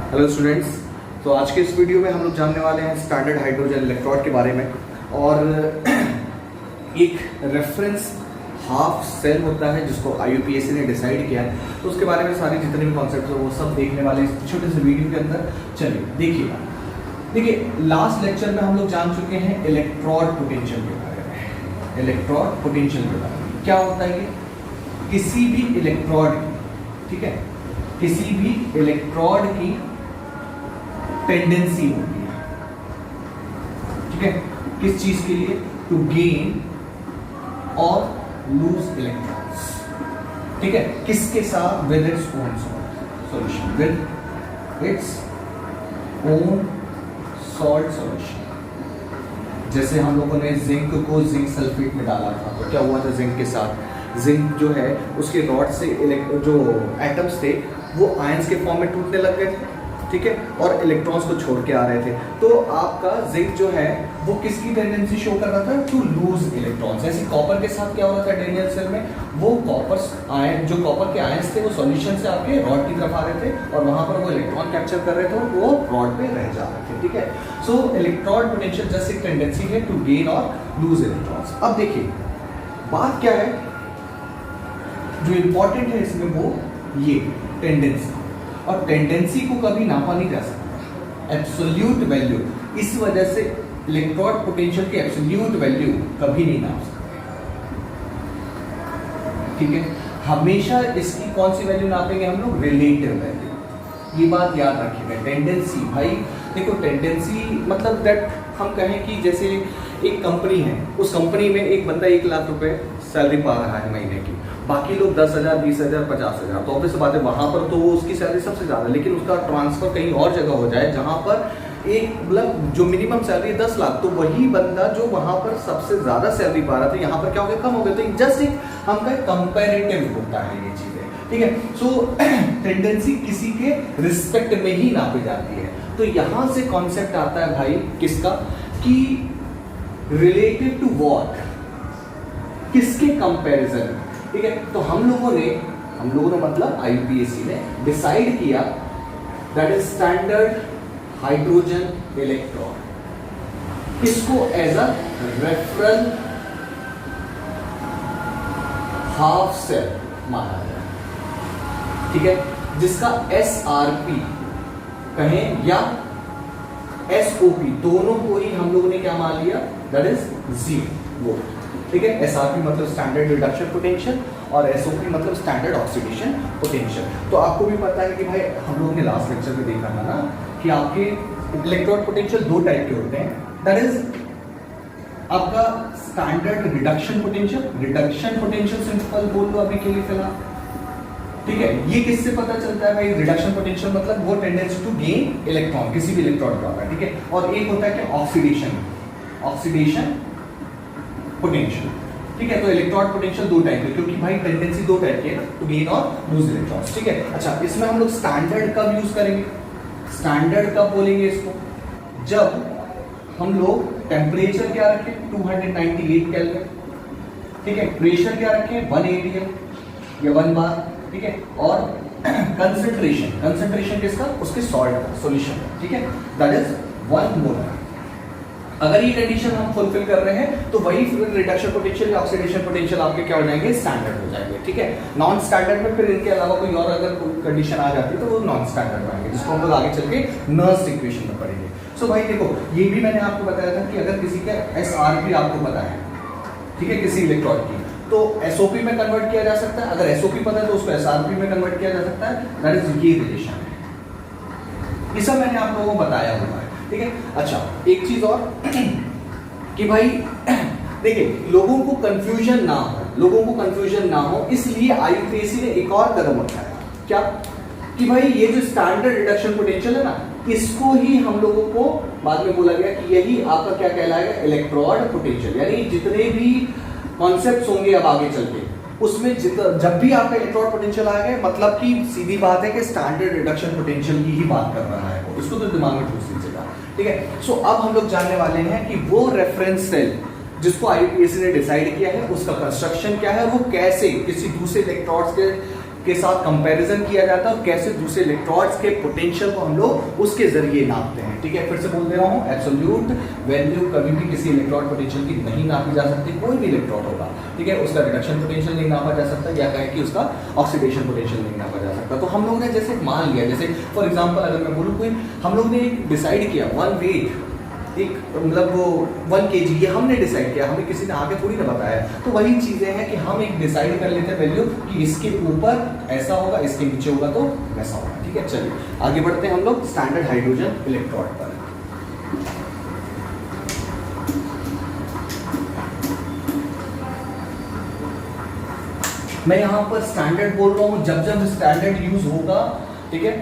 Hello students. तो आज के इस वीडियो में हम लोग जानने वाले हैं स्टैंडर्ड हाइड्रोजन इलेक्ट्रोड के बारे में। और एक रेफरेंस हाफ सेल होता है जिसको IUPAC ने डिसाइड किया है, तो उसके बारे में सारी जितने भी कॉन्सेप्ट है वो सब देखने वाले इस छोटे से वीडियो के अंदर। चलिए देखिए लास्ट लेक्चर में हम लोग जान चुके हैं इलेक्ट्रोड पोटेंशियल के बारे में। इलेक्ट्रोड पोटेंशियल के बारे में क्या होता है कि किसी भी इलेक्ट्रोड, ठीक है, किसी भी इलेक्ट्रोड की टेंडेंसी होती है, ठीक है, किस चीज के लिए? टू गेन और लूज इलेक्ट्रॉन्स, ठीक है, किसके साथ? With its own solution, with its own salt solution. जैसे हम लोगों ने जिंक को जिंक सल्फेट में डाला था, तो क्या हुआ था? जिंक के साथ जिंक जो है उसके रॉड से जो एटम्स थे वो आयंस के फॉर्म में टूटने लग गए थे, ठीक है, और इलेक्ट्रॉन्स को छोड़ के आ रहे थे। तो आपका जिंक जो है वो किसकी टेंडेंसी शो कर रहा था? To lose electrons. ऐसे कॉपर के साथ क्या हो रहा था डेनियल सेल में? वो कॉपर आयन, जो कॉपर के आयंस थे वो सॉल्यूशन से आपके रॉड की तरफ आ रहे थे और वहां पर वो इलेक्ट्रॉन कैप्चर कर रहे थे और वो रॉड पे रह जा रहे थे, ठीक है। सो इलेक्ट्रोड पोटेंशियल जस्ट एक टेंडेंसी है टू गेन और लूज इलेक्ट्रॉन्स। अब देखिए बात क्या है जो इंपॉर्टेंट है इसमें, वो ये टेंडेंसी। और टेंडेंसी को कभी नापा नहीं जा सकता, एब्सोल्यूट वैल्यू। इस वजह से इलेक्ट्रोड पोटेंशियल की एब्सोल्यूट वैल्यू कभी नहीं नाप सकते, ठीक है। हमेशा इसकी कौन सी वैल्यू नापेंगे हम लोग? Relative value. ये बात याद रखिएगा। टेंडेंसी, भाई देखो, टेंडेंसी मतलब दैट हम कहें कि जैसे एक कंपनी है, उस कंपनी में एक बंदा 1 लाख रुपए सैलरी पा रहा है महीने की, बाकी लोग 10,000, 20,000, 50,000, तो ऑब्वियस बात है वहां पर तो वो उसकी सैलरी सबसे ज्यादा, लेकिन उसका ट्रांसफर कहीं और जगह हो जाए जहां पर एक मतलब जो मिनिमम सैलरी 10 लाख, तो वही बंदा जो वहां पर सबसे ज्यादा सैलरी पा रहा था यहाँ पर क्या हो गया? कम हो गया। तो जस्ट एक हमका कंपैरेटिव होता है ये चीजें, ठीक है। सो टेंडेंसी किसी के रिस्पेक्ट में ही नापी जाती है। तो यहां से कॉन्सेप्ट आता है भाई किसका, कि रिलेटेड टू व्हाट, किसके कंपैरिजन, ठीक है। तो हम लोगों ने मतलब IUPAC ने डिसाइड किया that is standard hydrogen electrode, इसको as a referral half cell माना गया, ठीक है, जिसका SRP कहें या SOP, दोनों को ही हम लोगों ने क्या मान लिया? दैट इज 0, ठीक है। SRP मतलब स्टैंडर्ड रिडक्शन पोटेंशियल और SOP मतलब स्टैंडर्ड ऑक्सीडेशन पोटेंशियल। तो आपको भी पता है कि भाई हम लोग ने लास्ट लेक्चर में देखा था ना कि आपके इलेक्ट्रोड पोटेंशियल 2 टाइप के होते हैं। दैट इज आपका स्टैंडर्ड रिडक्शन पोटेंशियल सिंपल बोल लो अभी के लिए फिलहाल, ठीक है। ये किससे पता चलता है भाई? रिडक्शन पोटेंशियल मतलब वो टेंडेंसी टू गेन इलेक्ट्रॉन किसी भी इलेक्ट्रॉन का होता है, ठीक है। और एक होता है कि ऑक्सीडेशन पोटेंशियल, ठीक है। तो इलेक्ट्रोड पोटेंशियल 2 टाइप है, क्योंकि भाई टेंडेंसी 2 टाइप की है, टू गेन और लूज इलेक्ट्रॉन्स, ठीक है। अच्छा, इसमें हम लोग स्टैंडर्ड कब यूज करेंगे? स्टैंडर्ड कब बोलेंगे इसको? जब हम लोग टेम्परेचर क्या रखें? 298 केल्विन, ठीक है। प्रेशर क्या रखें? 1 atm या 1 बार, ठीक है। और कंसंट्रेशन किसका? उसके सॉल्ट का, सॉल्यूशन, ठीक है, दैट इज 1 मोलर। अगर ये कंडीशन हम फुलफिल कर रहे हैं तो वही रिडक्शन पोटेंशियल या ऑक्सीडेशन पोटेंशियल आपके क्या हो जाएंगे? स्टैंडर्ड हो जाएंगे, ठीक है। नॉन स्टैंडर्ड में फिर इनके अलावा कोई और अगर कंडीशन आ जाती है तो वो नॉन स्टैंडर्ड में आएंगे, जिसको हम लोग आगे चल के नर्स इक्वेशन में पढ़ेंगे। सो भाई देखो, ये भी मैंने आपको बताया था कि अगर किसी का SRP आपको पता है, ठीक है, किसी इलेक्ट्रॉड की, तो SOP में कन्वर्ट किया जा सकता है। अगर SOP पता है तो उसको SRP में कन्वर्ट किया जा सकता है। दैट इज ये रिलेशन है, ये सब मैंने आप लोगों को बताया हुआ है, ठीक है। अच्छा, एक चीज और कि भाई देखिए लोगों को कंफ्यूजन ना हो, इसलिए IUPAC ने एक और कदम उठाया। क्या? कि भाई ये जो स्टैंडर्ड रिडक्शन पोटेंशियल है ना, इसको ही हम लोगों को बाद में बोला गया कि यही आपका क्या कहलाएगा? Electrode potential. यानी जितने भी कॉन्सेप्ट्स होंगे अब आगे चल के, उसमें जब भी आपका इलेक्ट्रोड पोटेंशियल आएगा, मतलब कि सीधी बात है कि स्टैंडर्ड रिडक्शन पोटेंशियल की ही बात कर रहा है वो, इसको तो दिमाग में ठूस लीजिएगा, ठीक है। सो अब हम लोग जानने वाले हैं कि वो रेफरेंस सेल जिसको IUPAC ने डिसाइड किया है उसका कंस्ट्रक्शन क्या है, वो कैसे किसी दूसरे इलेक्ट्रोड्स के के साथ कंपैरिजन किया जाता है और कैसे दूसरे इलेक्ट्रोड्स के पोटेंशियल को हम लोग उसके जरिए नापते हैं। ठीक है, फिर से बोल दे रहा हूँ, एब्सोल्यूट वैल्यू कभी भी किसी इलेक्ट्रोड पोटेंशियल की नहीं नापी जा सकती। कोई भी इलेक्ट्रोड होगा, ठीक है, उसका रिडक्शन पोटेंशियल नहीं नापा जा सकता, या कहें कि उसका ऑक्सीडेशन पोटेंशियल नहीं नापा जा सकता। तो हम लोग ने जैसे मान लिया, जैसे फॉर एग्जाम्पल अगर मैं बोलूँ, कोई हम लोग ने डिसाइड किया वन वेट, एक मतलब वो 1 kg, ये हमने डिसाइड किया, हमें किसी ने आगे थोड़ी ना बताया। तो वही चीज़ें हैं कि हम एक डिसाइड कर लेते हैं वैल्यू कि इसके ऊपर ऐसा होगा, इसके नीचे होगा तो वैसा होगा। ठीक है, चलिए आगे बढ़ते हैं हम लोग स्टैंडर्ड हाइड्रोजन इलेक्ट्रोड पर। मैं यहाँ पर स्टैंडर्ड बोल रहा हूँ, जब जब स्टैंडर्ड यूज होगा, ठीक है,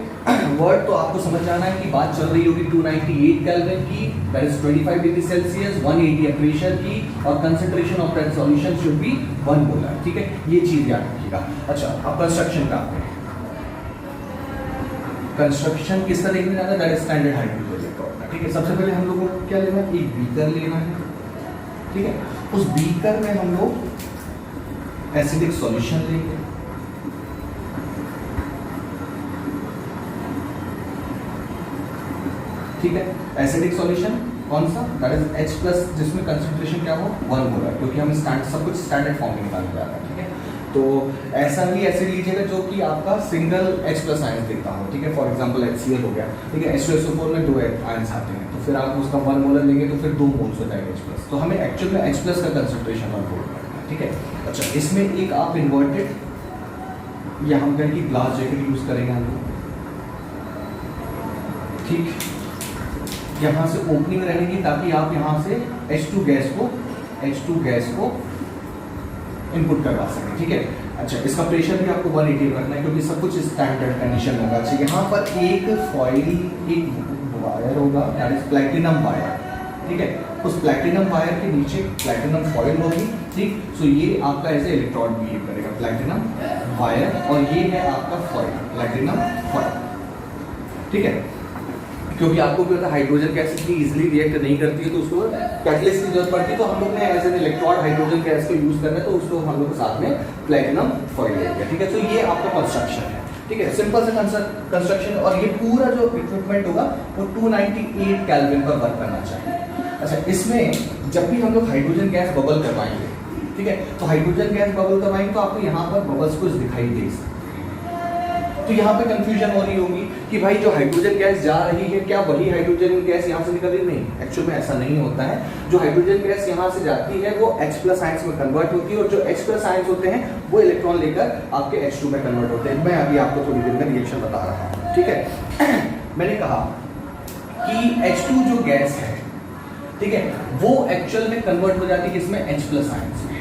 वर्ड तो आपको समझ जाना है कि बात चल रही होगी 298 केल्विन की, that is 25 degree Celsius, 180 pressure की, और concentration of that solution should be 1 molar. ठीक है, ये चीज याद रखिएगा। अच्छा, अब कंस्ट्रक्शन का, कंस्ट्रक्शन किस तरह देखने जाना है, that is standard hydrogen electrode का। ठीक है, सबसे पहले हम लोगों को क्या लेना है, एक बीकर लेना है। ठीक है, उस बीकर में हम लोग एसिडिक सॉल्यूशन लेंगे। ठीक है, एसिडिक सॉल्यूशन कौन सा, दैट इज H+, जिसमें कंसंट्रेशन क्या हो 1 मोलर, क्योंकि हम सब कुछ स्टैंडर्ड फॉर्म में निकालने जा रहे हैं। ठीक है, तो ऐसा भी एसिड लीजिएगा जो कि आपका सिंगल H+ आयन देता हो। ठीक है, फॉर एग्जांपल HCl हो गया। ठीक है, H2SO4 में 2 आयन्स आते हैं, तो फिर आप उसका 1 मोलर लेंगे तो फिर 2 मोल्स हो जाएगा H+। तो हमें एक्चुअल में H+ का कंसंट्रेशन 1 मोल करना है। ठीक है, अच्छा, इसमें एक आप इन्वर्टेड या हम कहें कि ग्लास जैकेट यूज करेंगे हम लोग। ठीक, यहाँ से ओपनिंग रहेगी ताकि आप यहाँ से H2 गैस को इनपुट करवा सकें। ठीक है, अच्छा, इसका प्रेशर भी आपको 180 रखना है क्योंकि सब कुछ स्टैंडर्ड कंडीशन होगा। अच्छा, यहाँ पर एक फॉइल, एक वायर होगा, दैट इज प्लैटिनम वायर। ठीक है, उस प्लैटिनम वायर के नीचे प्लैटिनम फॉइल होगी। ठीक, सो ये आपका ऐसे इलेक्ट्रोड बिहेव करेगा, प्लैटिनम वायर, और ये है आपका फॉइल, प्लैटिनम फॉइल। ठीक है, क्योंकि आपको भी पता है हाइड्रोजन गैस इतनी इजीली रिएक्ट नहीं करती है, तो उसको कैटलिस्ट की जरूरत पड़ती है। तो हम लोग ने as an electrode hydrogen gas को यूज करना है, तो उसको हम लोग के साथ में प्लैटिनम फॉइल लेंगे। ठीक है, तो ये आपका कंस्ट्रक्शन है। ठीक है, सिंपल सा कंस्ट्रक्शन, और ये पूरा जो इक्विपमेंट होगा वो 298 केल्विन पर वर्क करना चाहिए। अच्छा, इसमें जब भी हम लोग हाइड्रोजन गैस बबल करवाएंगे, ठीक है, तो हाइड्रोजन गैस बबल करवाएंगे तो आपको यहाँ पर बबल्स कुछ दिखाई दे सकते हैं। तो यहाँ पे कंफ्यूजन हो रही होगी कि भाई जो हाइड्रोजन गैस जा रही है, क्या वही हाइड्रोजन गैस यहाँ से निकल रही है? नहीं, एक्चुअल में ऐसा नहीं होता है। जो हाइड्रोजन गैस यहाँ से जाती है वो H+ आयंस में कन्वर्ट होती है, और जो H+ आयंस होते हैं वो इलेक्ट्रॉन लेकर आपके H2 में कन्वर्ट होते हैं। मैं अभी आपको थोड़ी देर में रिएक्शन बता रहा हूँ। ठीक है, मैंने कहा कि H2 जो गैस है, ठीक है, वो एक्चुअल में कन्वर्ट हो जाती है किसमें, H+ आयंस में।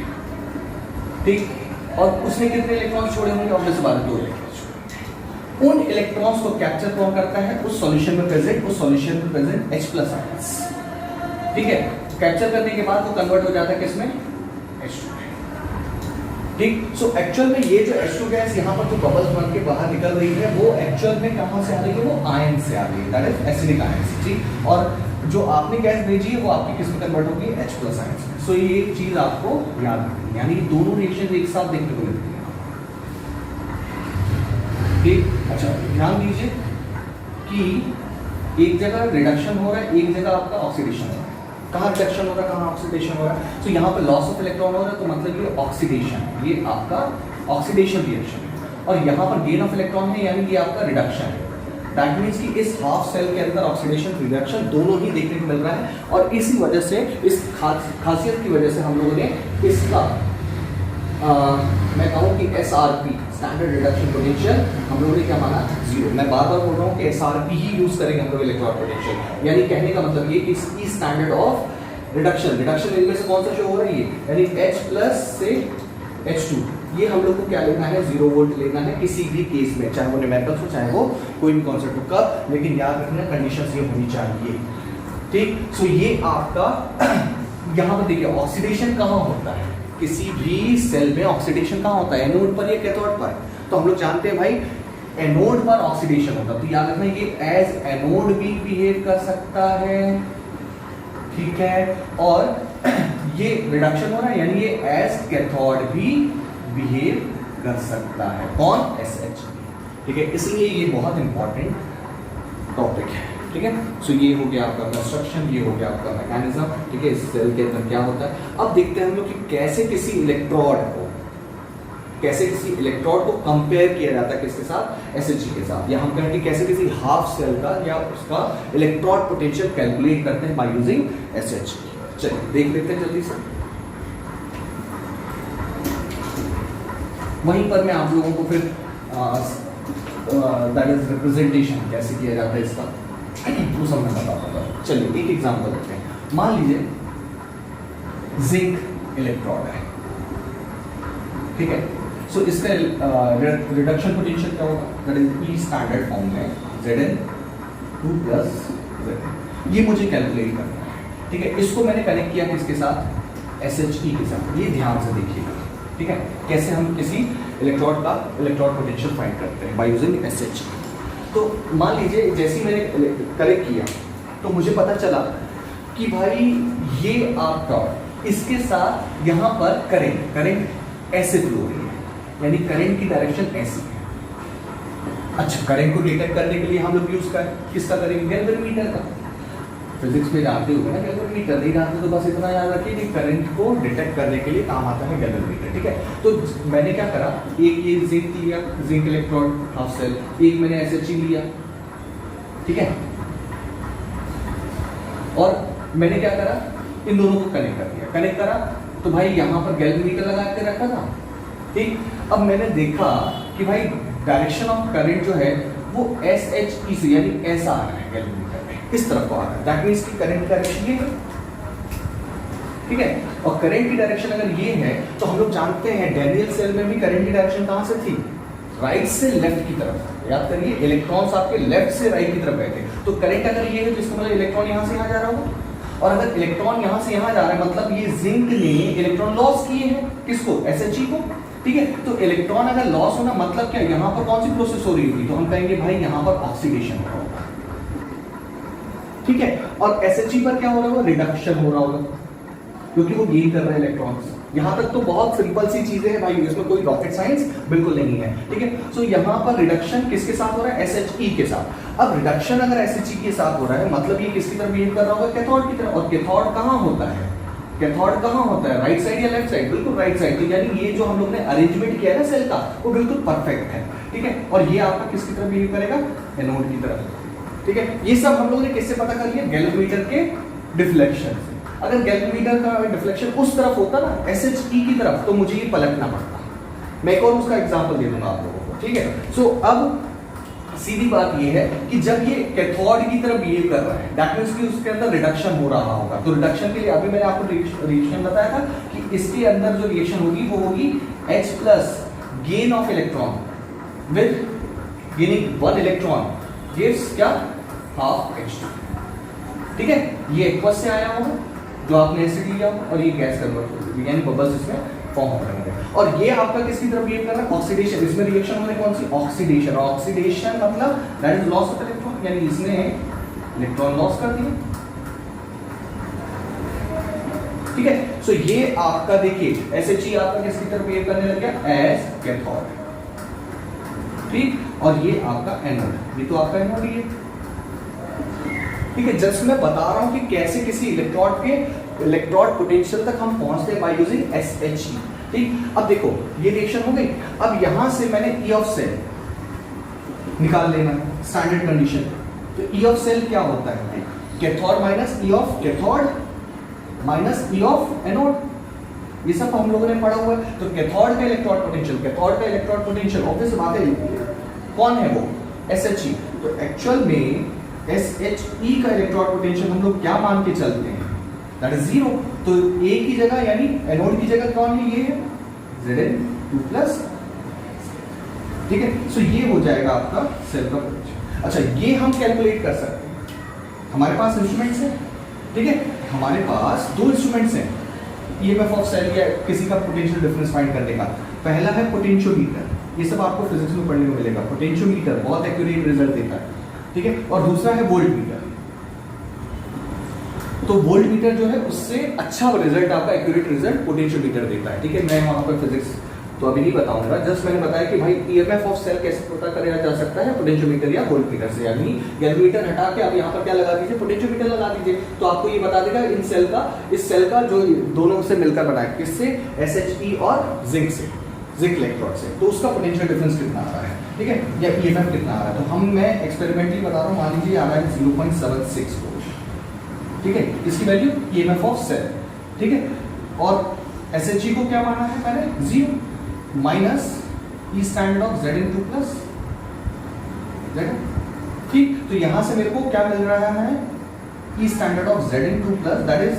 ठीक, और उसने कितने इलेक्ट्रॉन छोड़े होंगे, ऑब्वियस बात है 2 इलेक्ट्रॉन। उन इलेक्ट्रॉन्स को कैप्चर कौन करता है, उस सॉल्यूशन में प्रेजेंट H+ आयंस। ठीक है, कैप्चर करने के बाद वो कन्वर्ट हो जाता है किसमें, H2। ठीक, सो एक्चुअल में ये जो H2 गैस यहाँ पर जो बबल्स बन के बाहर निकल रही है, वो एक्चुअल में कहाँ से आ रही है, वो आयन से आ रही है, दैट इज एसिडिक आयंस। ठीक, और जो आपने गैस भेजी है वो आपकी किसमें कन्वर्ट होगी, H+ आयंस में। सो ये चीज आपको याद रखनी है, यानी दोनों रिएक्शन एक साथ देखने को मिलती है। ठीक, अच्छा, ध्यान दीजिए कि एक जगह रिडक्शन हो रहा है, एक जगह आपका ऑक्सीडेशन हो रहा है। कहाँ रिडक्शन हो रहा है, कहाँ ऑक्सीडेशन हो रहा है? तो यहाँ पर लॉस ऑफ इलेक्ट्रॉन हो रहा है, तो मतलब ये ऑक्सीडेशन, ये आपका ऑक्सीडेशन रिएक्शन है। और यहाँ पर गेन ऑफ इलेक्ट्रॉन है, यानी कि आपका रिडक्शन है। दैट मीन्स कि इस हाफ सेल के अंदर ऑक्सीडेशन रिडक्शन दोनों ही देखने को मिल रहा है, और इसी वजह से, इस खासियत की वजह से हम लोगों ने इसका मैं कहूँ कि SRP, स्टैंडर्ड रिडक्शन पोटेंशियल, हम लोगों ने क्या माना, 0। मैं बार बार बोल रहा हूँ कि SRP ही यूज करेंगे हम लोग इलेक्ट्रॉन पोटेंशियल, यानी कहने का मतलब ये कि इसकी स्टैंडर्ड ऑफ रिडक्शन इनमें से कौन सा शो हो रहा है, ये यानी H+ से H2, ये हम लोग को क्या लेना है, 0 वोल्ट लेना है किसी भी केस में, चाहे वो न्यूमेरिकल्स हो चाहे वो कोई भी कॉन्सेप्ट हो। कब, लेकिन याद रखना कंडीशंस ये होनी चाहिए। ठीक, सो ये आपका यहाँ पर देखिए ऑक्सीडेशन कहाँ होता है, किसी भी सेल में ऑक्सीडेशन कहाँ होता है, एनोड पर या कैथोड पर। तो हम लोग जानते हैं भाई एनोड पर ऑक्सीडेशन होता है, तो याद रखना ये एज एनोड भी बिहेव कर सकता है। ठीक है, और ये रिडक्शन हो रहा है, यानी ये एज कैथोड भी बिहेव कर सकता है। कौन? SH। ठीक है, इसलिए ये बहुत इंपॉर्टेंट टॉपिक है। ठीक है, सो ये हो गया आपका कंस्ट्रक्शन, ये हो गया आपका मैकेनिज्म। ठीक है, इस सेल के अंदर क्या होता है। अब देखते हैं हम लोग कि कैसे किसी इलेक्ट्रोड को कंपेयर किया जाता है किसके साथ? SHG के साथ। या हम कहेंगे कैसे किसी हाफ सेल का या उसका इलेक्ट्रोड पोटेंशियल कैलकुलेट करते हैं बाय यूजिंग SHG। चलिए देख लेते हैं जल्दी से। वहीं पर मैं आप लोगों को फिर दैट इज रिप्रेजेंटेशन कैसे किया जाता है इसका वो सब मैं बताता हूँ। चलिए एक एग्जांपल लेते हैं। मान लीजिए जिंक इलेक्ट्रोड है, ठीक है। सो इसका रिडक्शन पोटेंशियल क्या होगा? That is E standard form में Zn2 प्लस Zn। ये मुझे कैलकुलेट करना है, ठीक है। इसको मैंने कनेक्ट किया किसके साथ? SHE के साथ। ये ध्यान से देखिएगा, ठीक है, कैसे हम किसी इलेक्ट्रोड का इलेक्ट्रोड पोटेंशियल फाइंड करते हैं बाय यूजिंग SHE। तो मान लीजिए जैसे ही मैंने कनेक्ट किया तो मुझे पता चला कि भाई ये आपका इसके साथ यहाँ पर करंट ऐसे फ्लो हो रही है, यानी करंट की डायरेक्शन ऐसी है। अच्छा, करंट को डिटेक्ट करने के लिए हम लोग यूज किसका करेंगे? गैल्वेनोमीटर का। फिजिक्स में जानते होंगे ना गैल्वेनोमीटर, नहीं जानते तो बस इतना याद रखिए कि करंट को डिटेक्ट करने के लिए काम आता है गैल्वेनोमीटर, ठीक है। तो मैंने क्या करा, एक ये जिंक लिया, जिंक इलेक्ट्रोड हाफ सेल, एक मैंने SHE लिया, ठीक है, और मैंने क्या करा, इन दोनों को कनेक्ट कर दिया। कनेक्ट करा तो भाई यहाँ पर गैल्वेनोमीटर लगा के रखा था, ठीक। अब मैंने देखा कि भाई डायरेक्शन ऑफ करंट जो है वो SHE से यानी ऐसा आ रहा है गैल्वेनोमीटर में, इस तरफ को आ रहा है। दैट मींस कि करंट की डायरेक्शन ये है, ठीक है। और करंट की डायरेक्शन अगर ये है तो हम लोग जानते हैं डैनियल सेल में भी करंट की डायरेक्शन कहां से थी? राइट से लेफ्ट की तरफ। याद करिए, इलेक्ट्रॉन्स आपके लेफ्ट से राइट की तरफ गए थे। तो करंट अगर ये है तो इसका मतलब इलेक्ट्रॉन यहां से यहां जा रहा होगा, और अगर इलेक्ट्रॉन यहां से यहां जा रहा है मतलब ये जिंक ने इलेक्ट्रॉन लॉस किए हैं। किसको? SHE को, ठीक है। तो इलेक्ट्रॉन अगर लॉस होना मतलब क्या? यहां पर कौन सी प्रोसेस हो रही होगी? तो हम कहेंगे भाई यहां पर ऑक्सीडेशन हो रहा होगा, ठीक है। और SHE पर क्या हो रहा होगा? रिडक्शन हो रहा होगा, क्योंकि वो गेन कर रहे हैं इलेक्ट्रॉन्स। यहां तक तो बहुत सिंपल सी चीजें हैं भाई, इसमें कोई रॉकेट साइंस बिल्कुल नहीं है, ठीक है। सो यहां पर रिडक्शन किसके साथ हो रहा है? SHE के साथ। अब रिडक्शन अगर SHE के साथ हो रहा है मतलब ये किसकी तरफ बिहेव कर रहा होगा? कैथोड की तरफ। और कैथोड कहां होता है? कैथोड कहां होता है? राइट साइड या लेफ्ट साइड? बिल्कुल राइट साइड। तो यानी ये जो हम लोग ने अरेंजमेंट किया है ना सेल का, वो बिल्कुल परफेक्ट है, ठीक है। और ये आपका किसकी तरफ बिहेव करेगा? एनोड की तरफ, ठीक है। ये सब हम लोगों ने किससे पता कर लिया? गैल्वेनोमीटर के डिफ्लेक्शन से। अगर गैल्वेनोमीटर का डिफ्लेक्शन उस तरफ होता ना SHE की तरफ, तो मुझे ये पलटना पड़ता। मैं एक और उसका एग्जांपल दे दूंगा आप लोगों को, ठीक है। सो अब सीधी बात ये है कि जब ये कैथोड की तरफ बिहेव कर रहा है, दैट मींस कि उसके अंदर रिडक्शन हो रहा होगा। तो रिडक्शन के लिए अभी मैंने आपको रिएक्शन बताया था कि इसके अंदर जो रिएक्शन होगी वो होगी H plus gain of electron with gaining 1 electron gives क्या? हाफ H2, ठीक है। ये एक्वस से आया होगा जो आपने एसिड लिया और ये गैस कन्वर्ट होगी, यानी बबल्स इसमें फॉर्म हो रहे हैं। और ये आपका किसकी तरफ बिहेव कर रहा है? ऑक्सीडेशन। इसमें रिएक्शन हो रही है कौन सी? ऑक्सीडेशन। ऑक्सीडेशन मतलब that is loss of electron, यानी इसने इलेक्ट्रॉन लॉस कर दिया, ठीक है। सो ये आपका देखिए SHE आपका किसकी तरफ बिहेव करने लग गया? एज कैथोड, ठीक। और ये आपका एनोड, ये तो आपका एनोड ही है, ठीक है। जस्ट मैं बता रहा हूं कि कैसे किसी इलेक्ट्रोड के इलेक्ट्रोड पोटेंशियल तक हम पहुंचते हैं बाय यूजिंग SHE, ठीक। अब देखो ये रिएक्शन हो गई। अब यहां से मैंने E ऑफ सेल निकाल लेना है, स्टैंडर्ड कंडीशन। तो E ऑफ सेल क्या होता है? Cathode minus E of cathode minus E of anode. ये सब हम लोगों ने पढ़ा हुआ है। तो कैथोड का इलेक्ट्रोड पोटेंशियल, कैथोड का इलेक्ट्रोड पोटेंशियल ऑब्वियस बात है, कौन है वो? SHE। तो एक्चुअल में SHE का इलेक्ट्रोड पोटेंशियल हम लोग क्या मान के चलते हैं? That is 0। तो A की जगह यानी एनोड की जगह कौन है? ये है Zn2 प्लस, ठीक है। सो ये हो जाएगा आपका सेल का पोटेंशियल। अच्छा, ये हम कैलकुलेट कर सकते हैं, हमारे पास इंस्ट्रूमेंट्स हैं, ठीक है। हमारे पास 2 इंस्ट्रूमेंट्स हैं EMF ऑफ सेल या किसी का पोटेंशियल डिफरेंस फाइंड करने का। पहला है पोटेंशियोमीटर, ये सब आपको फिजिक्स में पढ़ने को मिलेगा। पोटेंशियोमीटर बहुत एक्यूरेट रिजल्ट देता है, ठीक है। और दूसरा है वोल्टमीटर। तो वोल्टमीटर जो है उससे अच्छा रिजल्ट आपका एक्यूरेट रिजल्ट पोटेंशियोमीटर देता है, ठीक है। मैं वहां पर फिजिक्स तो अभी नहीं बताऊंगा, जस्ट मैंने बताया कि भाई ईएमएफ ऑफ सेल कैसे पता करा जा सकता है, पोटेंशियोमीटर या वोल्टमीटर से। यानी गैल्वेमीटर हटा के आप यहाँ पर क्या लगा दीजिए, पोटेंशियोमीटर लगा दीजिए, तो आपको ये बता देगा इस सेल का जो दोनों से मिलकर बना है, किससे, SHE और जिंक इलेक्ट्रोड से, तो उसका पोटेंशियल डिफरेंस कितना आ रहा है, ठीक है, या ईएमएफ कितना आ रहा है। तो मैं एक्सपेरिमेंटली बता रहा हूँ, मान लीजिए आ रहा है 0.76 वोल्ट, ठीक है, इसकी वैल्यू ईएमएफ ऑफ सेल, ठीक है, और SHE को क्या माना है मैंने, 0 minus E standard of Z × plus Z, ठीक। तो यहां से मेरे को क्या मिल रहा है, E standard of Z × plus, that is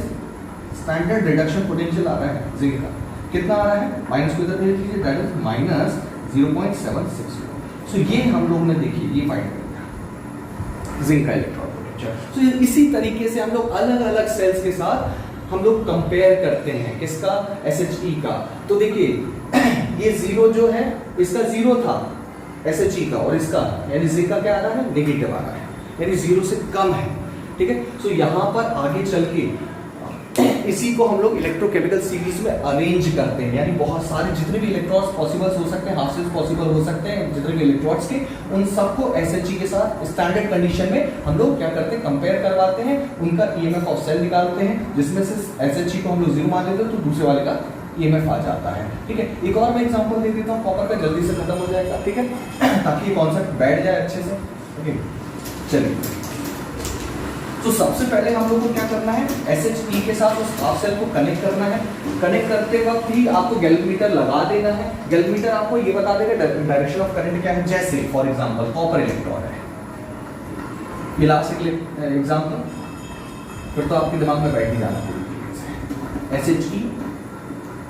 standard reduction potential आ रहा है जिंक का, कितना आ रहा है, माइनस को इधर भेज दीजिए, दैट इज माइनस 0.76। सो ये हम लोग ने देखिए ये फाइंड किया जिंक का इलेक्ट्रॉन पोटेंशियल। सो इसी तरीके से हम लोग अलग अलग सेल्स के साथ हम लोग कंपेयर करते हैं, किसका, SHE का। तो देखिए ये 0 जो है, इसका 0 था SHE का, और इसका यानी जिंक का क्या आ रहा है, नेगेटिव आ रहा है, यानी 0 से कम है, ठीक है। सो यहाँ पर आगे चल के इसी को हम लोग इलेक्ट्रोकेमिकल सीरीज में अरेंज करते हैं, यानी बहुत सारे जितने भी इलेक्ट्रॉन्स पॉसिबल हो सकते हैं, हाफ सेल्स पॉसिबल हो सकते हैं, जितने भी इलेक्ट्रॉन्स के, उन सबको SHE के साथ स्टैंडर्ड कंडीशन में हम लोग क्या करते हैं, कंपेयर करवाते हैं, उनका ईएमएफ ऑफ सेल निकालते हैं, जिसमें से SHE को हम लोग 0 मान लेते हैं, तो दूसरे वाले का ईएमएफ आ जाता है, ठीक है। एक और मैं एग्जांपल दे देता हूँ कॉपर का, जल्दी से खत्म हो जाएगा, ठीक है, ताकि ये कॉन्सेप्ट बैठ जाए अच्छे से, ओके। चलिए, तो सबसे पहले हम लोग को क्या करना है, SHE के साथ उस हाफ सेल को कनेक्ट करना है। कनेक्ट करते वक्त ही आपको गैल्वेमीटर लगा देना है। गैल्वेमीटर आपको ये बता देगा डायरेक्शन ऑफ करंट क्या है, जैसे फॉर एग्जांपल कॉपर इलेक्ट्रॉड है, ये लास्ट एग्जांपल, फिर तो आपके दिमाग में बैठ ही जाना SHE,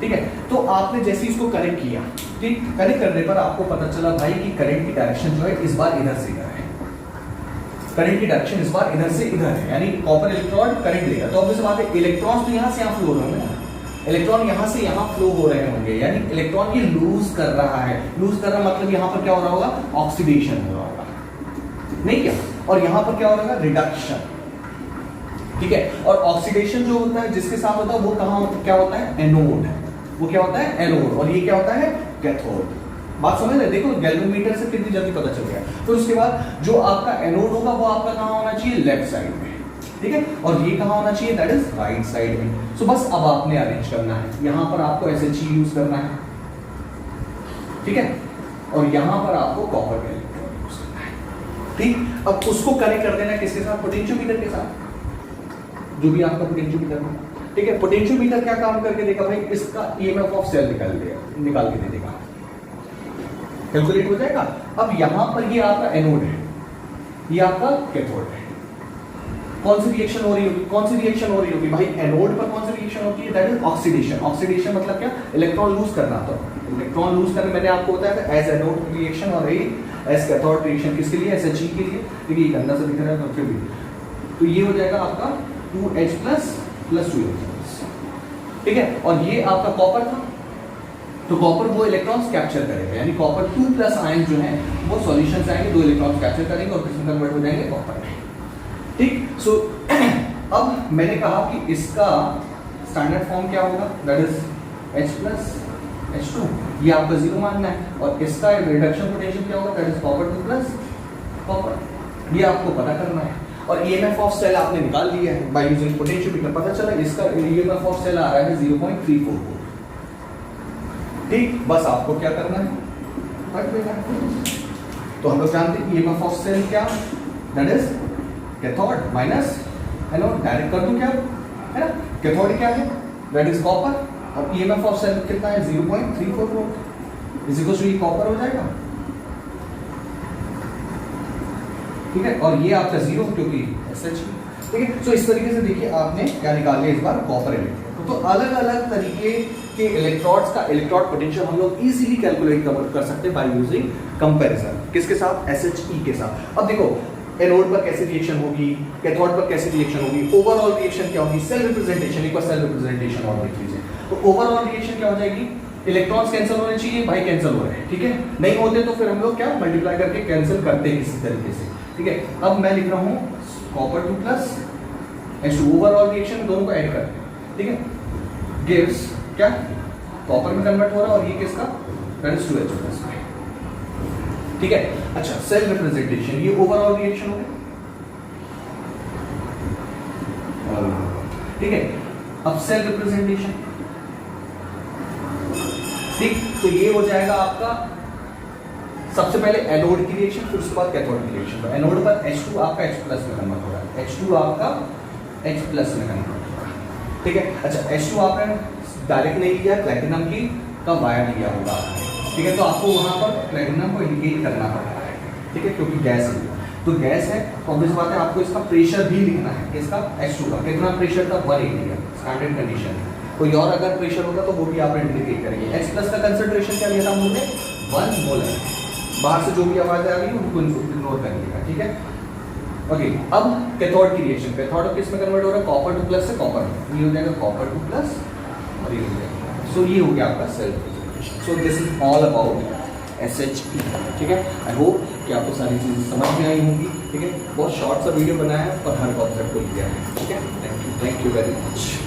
ठीक है। तो आपने जैसे इसको कनेक्ट किया, ठीक, कनेक्ट करने पर आपको पता चला भाई कि करंट की डायरेक्शन जो है इस बार इधर से इधर है, करंट की डायरेक्शन इस बार इधर से इधर है, यानी कॉपर इलेक्ट्रोड करंट देगा। तो ऑब्वियस बात है इलेक्ट्रॉन्स तो यहाँ से यहाँ फ्लो हो रहे होंगे, इलेक्ट्रॉन यहाँ से यहाँ फ्लो हो रहे होंगे, यानी इलेक्ट्रॉन ये लूज कर रहा है। लूज कर रहा मतलब यहाँ पर क्या हो रहा होगा, ऑक्सीडेशन हो रहा होगा, नहीं क्या, और यहाँ पर क्या हो रहा है, रिडक्शन, ठीक है। और ऑक्सीडेशन जो होता है जिसके साथ होता है वो कहाँ क्या होता है, एनोड, वो क्या होता है, एनोड, और ये क्या होता है, कैथोड। बात समझ रहे, देखो गैल्वेमीटर से कितनी जल्दी पता चल गया। तो उसके बाद जो आपका एनोड होगा वो आपका कहाँ होना चाहिए, लेफ्ट साइड में, ठीक है, और ये कहाँ होना चाहिए, दैट इज राइट साइड में। सो बस अब आपने अरेंज करना है, यहाँ पर आपको SHE यूज करना है, ठीक है, और यहाँ पर आपको कॉपर का इलेक्ट्रोड यूज करना है, ठीक। अब उसको कनेक्ट कर देना किसके साथ, पोटेंशियोमीटर के साथ, जो भी आपका पोटेंशियोमीटर है, ठीक है। पोटेंशियोमीटर क्या काम करके देगा भाई, इसका ईएमएफ ऑफ सेल निकाल के दे देगा, कैलकुलेट हो जाएगा। अब यहां पर ये आपका एनोड है, ये आपका कैथोड है, कौन सी रिएक्शन हो रही होगी, कौन सी रिएक्शन हो रही होगी भाई, एनोड पर कौन सी रिएक्शन होती है, दैट इज ऑक्सीडेशन। ऑक्सीडेशन मतलब क्या, इलेक्ट्रॉन लूज करना। तो इलेक्ट्रॉन लूज करने मैंने आपको बताया था एज एनोड रिएक्शन और एज कैथोड रिएक्शन, किसके लिए, SHE के लिए, देखिए ये अंदर से दिख रहा है, तो फिर भी तो ये हो जाएगा आपका 2H + 2H, ठीक है। और ये आपका कॉपर था, तो कॉपर वो इलेक्ट्रॉन्स कैप्चर करेगा, यानी कॉपर 2+ आयन जो है वो सॉल्यूशन से आएंगे, 2 इलेक्ट्रॉन्स कैप्चर करेंगे और किसमें कन्वर्ट हो जाएंगे, कॉपर में, ठीक। सो अब मैंने कहा कि इसका स्टैंडर्ड फॉर्म क्या होगा, दैट इज H + H2, ये आपका 0 मानना है, और इसका रिडक्शन पोटेंशियल क्या होगा, दैट इज कॉपर 2+ कॉपर, ये आपको पता करना है। और ईएमएफ ऑफ सेल आपने निकाल लिया है बाय यूजिंग पोटेंशियोमीटर, पता चला इसका ईएमएफ ऑफ सेल आ रहा है 0.34 वोल्ट, ठीक। बस आपको क्या करना है, रख देना। तो हम लोग जानते हैं ईएमएफ ऑफ सेल क्या, that is cathode minus anode, direct कर दूं क्या, है ना, कैथोड क्या है, दैट इज कॉपर, और ईएमएफ ऑफ सेल कितना है, 0.34 वोल्ट, इसी को ये कॉपर हो जाएगा, ठीक है। और ये आपका 0 क्योंकि SHE, ठीक है। तो इस तरीके से देखिए आपने क्या निकाल लिया इस बार, कॉपर इलेक्ट्रोड। तो अलग अलग तरीके के इलेक्ट्रोड्स का इलेक्ट्रोड पोटेंशियल हम लोग इजीली कैलकुलेट कर सकते हैं बाय यूजिंग कंपैरिजन, किसके साथ, SHE के साथ। अब देखो एनोड पर कैसी रिएक्शन होगी, कैथोड पर कैसी रिएक्शन होगी, ओवरऑल रिएक्शन क्या होगी, सेल रिप्रेजेंटेशन, एक बार सेल रिप्रेजेंटेशन और देख लीजिए। तो ओवरऑल रिएक्शन क्या हो जाएगी, इलेक्ट्रॉन्स कैंसिल होने चाहिए भाई, कैंसिल हो रहे हैं, ठीक है, नहीं होते तो फिर हम लोग क्या मल्टीप्लाई करके कैंसिल करते हैं किसी तरीके से, ठीक है। अब मैं लिख रहा हूँ कॉपर 2+ H2, ओवरऑल रिएक्शन दोनों को ऐड करते हैं, ठीक है, गिव्स क्या, कॉपर में कन्वर्ट हो रहा है, और ये किसका, दैट इज 2H+. ठीक है. अच्छा, सेल रिप्रेजेंटेशन, ये ओवरऑल रिएक्शन हो गया. ठीक है. अब सेल रिप्रेजेंटेशन, ठीक, तो ये हो जाएगा आपका सबसे पहले एनोड की रिएक्शन, फिर उसके बाद कैथोड की रिएक्शन. तो एनोड पर H2 आपका H+ में कन्वर्ट हो रहा है, H2 आपका H+ में कन्वर्ट हो रहा है. ठीक है. अच्छा, H2 आपने डायरेक्ट नहीं लिया, प्लैटिनम की का वायर लिया होगा. ठीक है. तो आपको वहां पर प्लैटिनम को इंडिकेट करना पड़ता है. ठीक है, क्योंकि गैस है. तो गैस है तो ऑब्वियस बात है आपको इसका प्रेशर भी लिखना है. किसका? H2 का. कितना प्रेशर था? 180 है, स्टैंडर्ड कंडीशन है. कोई और अगर प्रेशर होगा तो वो भी आप इंडिकेट करेंगे. H+ का कंसंट्रेशन क्या लिया था हमने? 1 मोल. बाहर से जो भी आवाज आ रही है उनको इग्नोर करिएगा. ठीक है. ओके. अब कैथोड की रिएक्शन, कैथोड किस में कन्वर्ट हो रहा है? कॉपर 2+ से कॉपर. ये हो जाएगा कॉपर 2+ और ये हो जाएगा. सो ये हो गया आपका cell. So this is all about SHE. ठीक है. आई होप कि आपको सारी चीज़ें समझ में आई होंगी. ठीक है. बहुत शॉर्ट सा वीडियो बनाया है पर हर कॉन्सेप्ट को लिया है. ठीक है. Thank you very much.